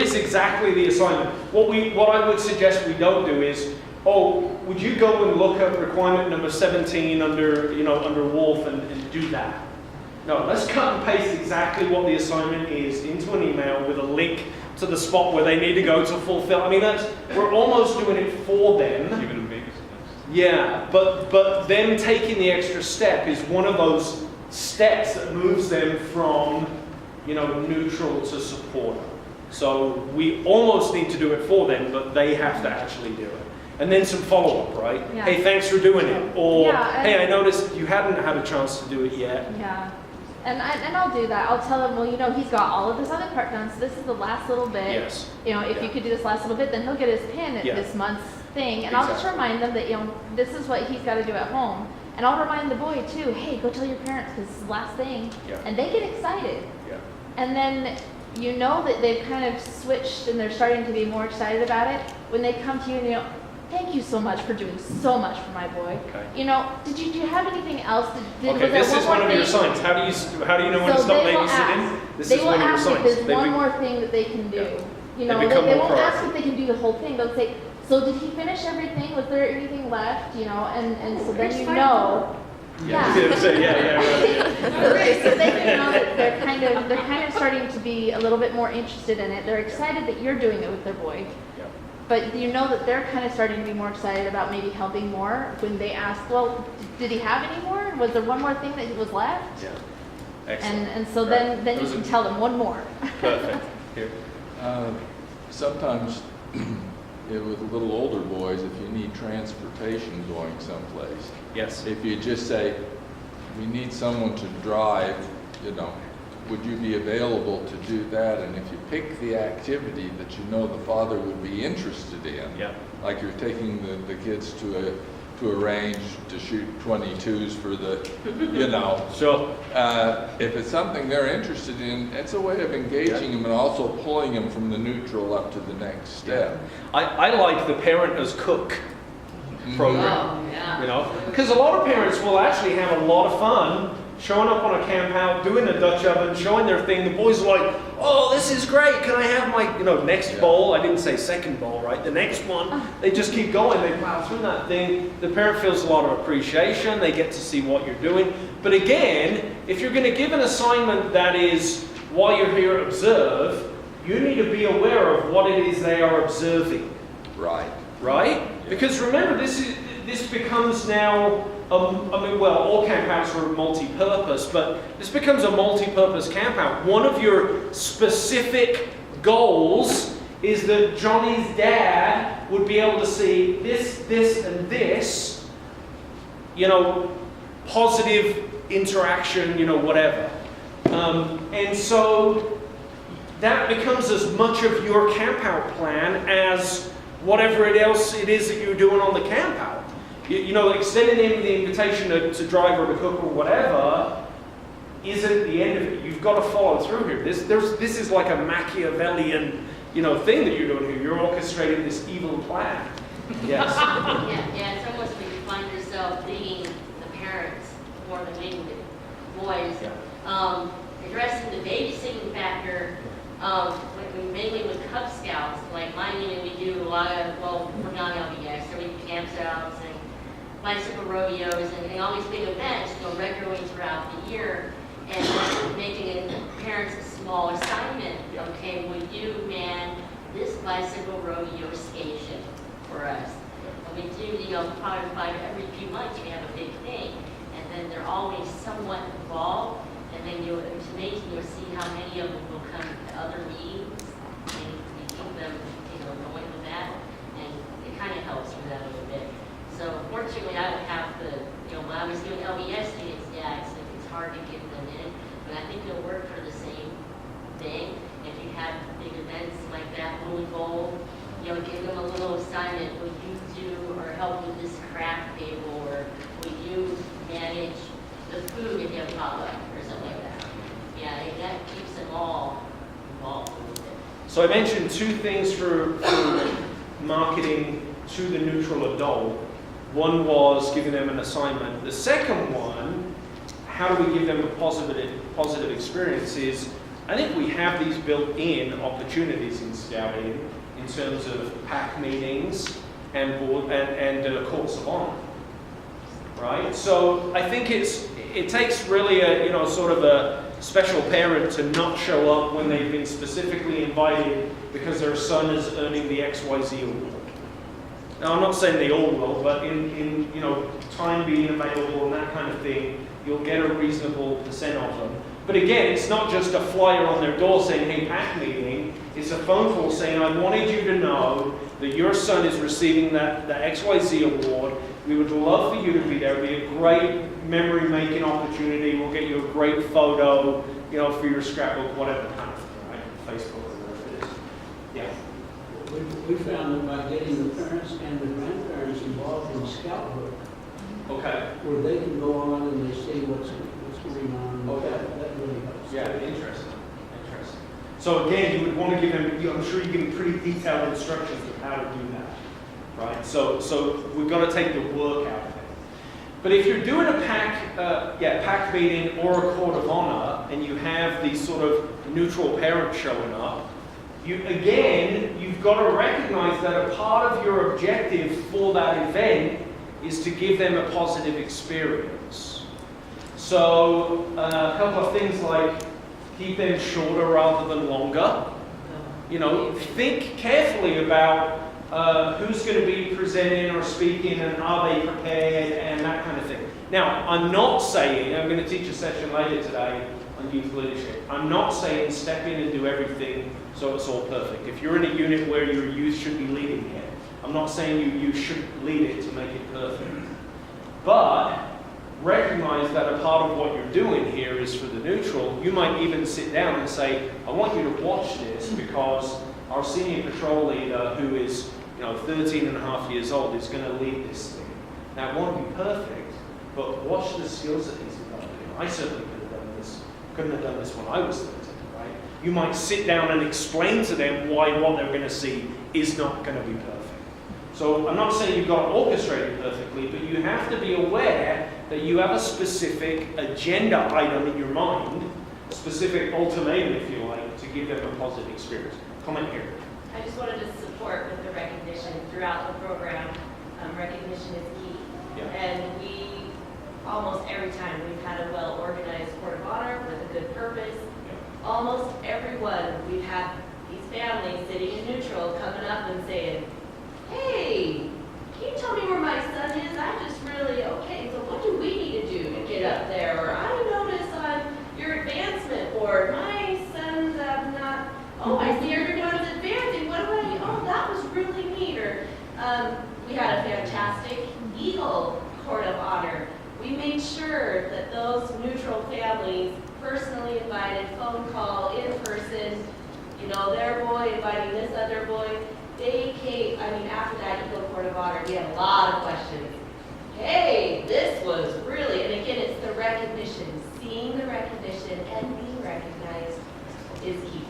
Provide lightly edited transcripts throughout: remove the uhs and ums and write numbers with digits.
is exactly the assignment. What I would suggest we don't do is, oh, would you go and look at requirement number 17 under, under Wolf and do that? No, let's cut and paste exactly what the assignment is into an email with a link to the spot where they need to go to fulfill. I mean, we're almost doing it for them. Giving them babies. Yeah, but them taking the extra step is one of those steps that moves them from, neutral to supporter. So we almost need to do it for them, but they have to actually do it. And then some follow-up, right? Yeah. Hey, thanks for doing it. Or, Yeah, hey, I noticed you hadn't had a chance to do it yet. Yeah. And I'll do that. I'll tell him, well, he's got all of his other part done, so this is the last little bit. Yes. If you could do this last little bit, then he'll get his pin at this month's thing. And I'll just remind them that, this is what he's got to do at home. And I'll remind the boy, too, hey, go tell your parents because it's the last thing. Yeah. And they get excited. Yeah. And then that they've kind of switched and they're starting to be more excited about it when they come to you and thank you so much for doing so much for my boy. Okay. Do you have anything else? Okay, this is one of your signs. How do you know when to stop babysitting? This is one of your signs. If there's one more thing that they can do. They won't ask if they can do the whole thing. They'll say, so did he finish everything? Was there anything left? And so then you know. Yeah. Yeah. So they know that they're kind of starting to be a little bit more interested in it. They're excited that you're doing it with their boy. But that they're kind of starting to be more excited about maybe helping more when they ask, well, did he have any more? Was there one more thing that was left? Yeah. Excellent. And so then you can tell them one more. Perfect. Here. Sometimes with little older boys, if you need transportation going someplace, Yes. if you just say, we need someone to drive, would you be available to do that? And if you pick the activity that the father would be interested in, like you're taking the kids to a range to shoot 22s for the, Sure. if it's something they're interested in, it's a way of engaging them and also pulling them from the neutral up to the next step. I like the parent as cook program. Oh, yeah. Because a lot of parents will actually have a lot of fun showing up on a camp out, doing a Dutch oven, showing their thing. The boys are like, oh, this is great. Can I have my, next bowl? I didn't say second bowl, right? The next one. They just keep going. They plow through that thing. The parent feels a lot of appreciation. They get to see what you're doing. But again, if you're going to give an assignment that is, while you're here, observe, you need to be aware of what it is they are observing. Right. Right? Because remember, this becomes now, all camp outs are multi-purpose, but this becomes a multi-purpose camp out. One of your specific goals is that Johnny's dad would be able to see this, and this, positive interaction, whatever. And so that becomes as much of your camp out plan as whatever else it is that you're doing on the camp out. Extending him the invitation to drive or to cook or whatever isn't the end of it. You've got to follow through here. This is like a Machiavellian, thing that you're doing here. You're orchestrating this evil plan. Yes. Yeah, it's almost like you find yourself being the parents more than being the boys. Yeah. Addressing the babysitting factor, mainly with Cub Scouts, like my unit, we do a lot of, we're not LBX, so we do campouts and bicycle rodeos and all these big events, regularly throughout the year, and making parents a small assignment. Okay, will you man this bicycle rodeo station for us? And we do, probably every few months we have a big thing, and then they're always somewhat involved. And then it's amazing, you'll see how many of them will come to other meetings, and you keep them, going with that, and it kind of helps with that a little bit. So fortunately, I don't have when I was doing LBS students, it's hard to get them in, but I think it'll work for the same thing. If you have big events like that, Blue Gold, give them a little assignment, will you do or help with this craft table, or will you manage the food if you have potluck or something like that. Yeah, that keeps them all involved a little bit. So I mentioned two things for marketing to the neutral adult. One was giving them an assignment. The second one, how do we give them a positive experience, is I think we have these built-in opportunities in scouting in terms of pack meetings and board and courts of honor, right? So I think it takes really a sort of a special parent to not show up when they've been specifically invited because their son is earning the XYZ award. Now, I'm not saying they all will, but in time being available and that kind of thing, you'll get a reasonable percent of them. But again, it's not just a flyer on their door saying, hey, pack meeting. It's a phone call saying, I wanted you to know that your son is receiving that XYZ award. We would love for you to be there. It'd be a great memory-making opportunity. We'll get you a great photo, for your scrapbook, whatever kind of thing, right? Facebook or whatever it is. Yeah. We found that by getting the parents and the grandparents involved in scout work, Okay. where they can go on and they see what's going on. Okay. That really helps. Yeah, interesting. So again, you would want to give them, I'm sure you give them pretty detailed instructions of how to do that, right? So we've got to take the work out of it. But if you're doing a pack meeting or a court of honor, and you have these sort of neutral parents showing up, you've got to recognize that a part of your objective for that event is to give them a positive experience. So a couple of things like keep them shorter rather than longer. Think carefully about who's going to be presenting or speaking and are they prepared and that kind of thing. Now, I'm not saying, I'm going to teach a session later today on youth leadership. I'm not saying step in and do everything so it's all perfect. If you're in a unit where your youth should be leading it, I'm not saying you should lead it to make it perfect. But recognize that a part of what you're doing here is for the neutral. You might even sit down and say, I want you to watch this because our senior patrol leader, who is 13 and a half years old, is going to lead this thing. Now, it won't be perfect, but watch the skills that he's developing. I certainly couldn't have done this when I was 13, right? You might sit down and explain to them why what they're going to see is not going to be perfect. So I'm not saying you've got it orchestrated perfectly, but you have to be aware that you have a specific agenda item in your mind, a specific ultimatum, if you like, to give them a positive experience. Comment here. I just wanted to support with the recognition throughout the program. Recognition is key. Yeah. And we, almost every time, we've had a well-organized court of honor with a good purpose. Yeah. Almost everyone, we've had these families sitting in neutral coming up and saying, hey, can you tell me where my son is? I'm just really, okay, so what do we need to do to get up there? Or I notice on your advancement board, my son's not, I see everyone's advancing. What do I, that was really neat. Or we had a fantastic Eagle Court of Honor. We made sure that those neutral families, personally invited, phone call, in person, their boy inviting this other boy, they came, after that Eagle Court of Honor, we had a lot of questions. Hey, this was really, and again, it's the recognition. Seeing the recognition and being recognized is key.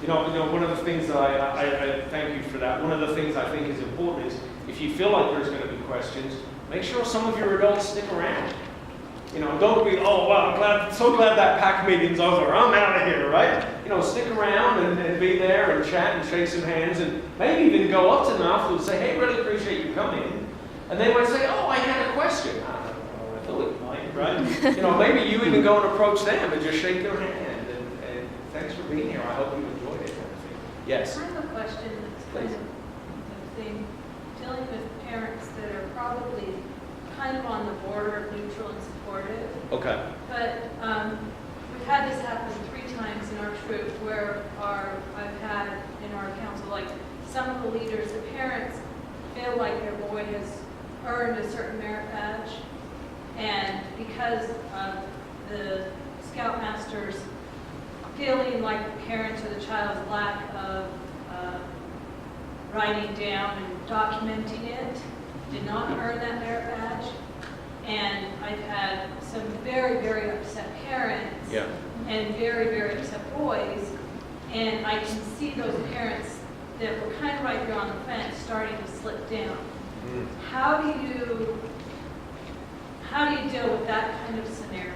One of the things that I thank you for that. One of the things I think is important is if you feel like there's going to be questions, make sure some of your adults stick around. Don't be, oh, wow, so glad that pack meeting's over. I'm out of here, right? Stick around and be there and chat and shake some hands and maybe even go up to them afterwards and say, hey, really appreciate you coming. And they might say, oh, I had a question. I thought you might, right? Maybe you even go and approach them and just shake their hand and thanks for being here. I hope you enjoyed it. Yes? I have a question that's kind of the thing, dealing with parents that are probably kind of on the border of neutral and supportive. Okay. But we've had this happen 3 times in our troop where I've had in our council, like some of the leaders, the parents feel like their boy has earned a certain merit badge. And because of the scoutmasters feeling like the parents or the child's lack of writing down and documenting it, did not earn that merit badge. And I've had some very, very upset parents and very, very upset boys. And I can see those parents that were kind of right there on the fence starting to slip down. Mm. How do you deal with that kind of scenario?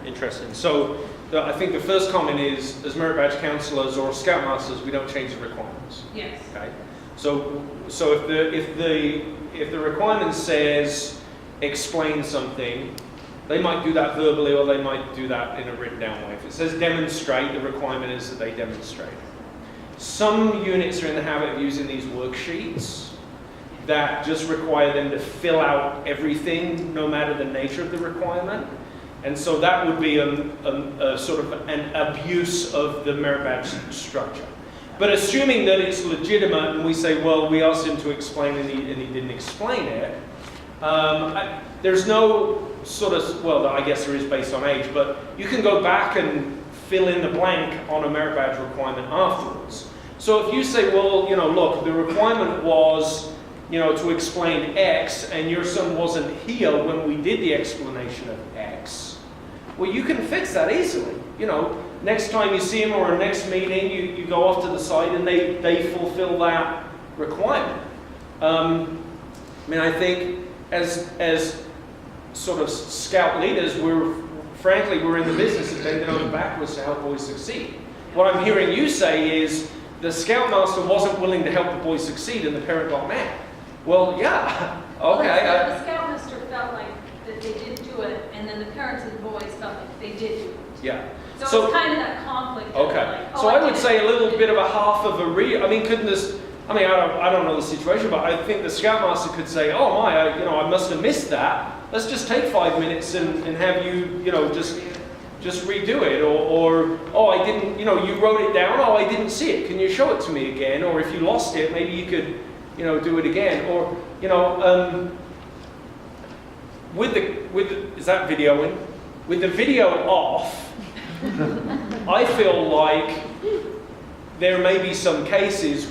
Interesting. So I think the first comment is, as merit badge counselors or scoutmasters, we don't change the requirements. Yes. Okay. So if the requirement says explain something, they might do that verbally or they might do that in a written down way. If it says demonstrate, the requirement is that they demonstrate. Some units are in the habit of using these worksheets that just require them to fill out everything, no matter the nature of the requirement. And so that would be a sort of an abuse of the merit badge structure. But assuming that it's legitimate and we say, well, we asked him to explain and he didn't explain it, there's no sort of, well, I guess there is based on age, but you can go back and fill in the blank on a merit badge requirement afterwards. So if you say, well, you know, look, the requirement was, you know, to explain X, and your son wasn't here when we did the explanation of X, well, you can fix that easily. You know, next time you see him or next meeting, you go off to the side and they fulfill that requirement. I mean, I think as sort of scout leaders, we're in the business of bending over backwards to help boys succeed. What I'm hearing you say is the scoutmaster wasn't willing to help the boys succeed and the parent got mad. Well, yeah, okay. The scoutmaster felt like that they did do it, and then the parents of the boys felt like they did do it. Yeah. So it's kind of that conflict. of Okay. like, oh, So I would did say it. a little bit of a half of a I mean, couldn't this? I mean, I don't know the situation, but I think the scoutmaster could say, "Oh my, I must have missed that. Let's just take 5 minutes and have you, just redo it, or oh, I didn't, you wrote it down. Oh, I didn't see it. Can you show it to me again? Or if you lost it, maybe you could, do it again. Or, with the is that videoing? With the video off, I feel like there may be some cases